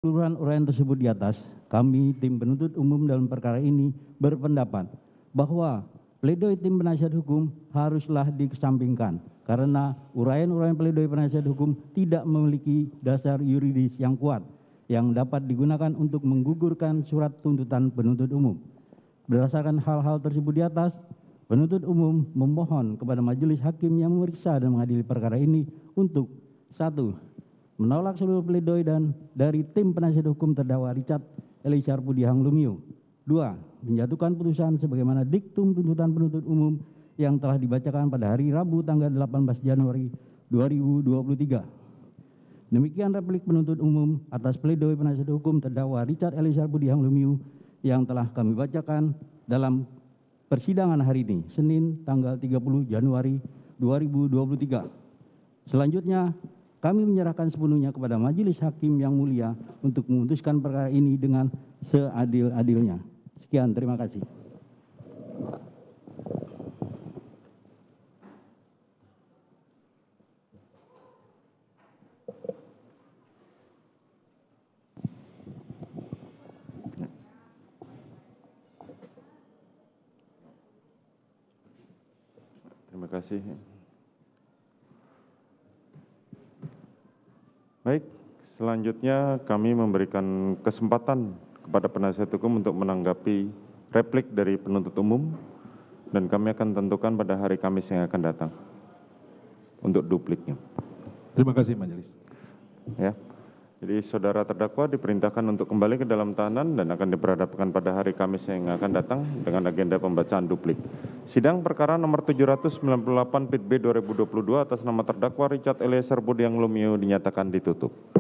Keseluruhan uraian tersebut di atas, kami tim penuntut umum dalam perkara ini berpendapat bahwa pledoi tim penasihat hukum haruslah dikesampingkan karena uraian-uraian pledoi penasihat hukum tidak memiliki dasar yuridis yang kuat yang dapat digunakan untuk menggugurkan surat tuntutan penuntut umum. Berdasarkan hal-hal tersebut di atas, penuntut umum memohon kepada majelis hakim yang memeriksa dan mengadili perkara ini untuk 1. Menolak seluruh pledoi dan dari tim penasihat hukum terdakwa Richard Eliezer Budiang Lumiu. 2. Menjatuhkan putusan sebagaimana diktum tuntutan penuntut umum yang telah dibacakan pada hari Rabu tanggal 18 Januari 2023. Demikian replik penuntut umum atas pledoi penasihat hukum terdakwa Richard Eliezer Budiang Lumiu yang telah kami bacakan dalam persidangan hari ini, Senin tanggal 30 Januari 2023. Selanjutnya, kami menyerahkan sepenuhnya kepada majelis hakim yang mulia untuk memutuskan perkara ini dengan seadil-adilnya. Sekian, terima kasih. Terima kasih. Baik, selanjutnya kami memberikan kesempatan kepada penasihat hukum untuk menanggapi replik dari penuntut umum dan kami akan tentukan pada hari Kamis yang akan datang untuk dupliknya. Terima kasih majelis. Ya. Jadi saudara terdakwa diperintahkan untuk kembali ke dalam tahanan dan akan diperhadapkan pada hari Kamis yang akan datang dengan agenda pembacaan duplik. Sidang perkara nomor 798 PIT B 2022 atas nama terdakwa Richard Eliezer Budiang Lumiu dinyatakan ditutup.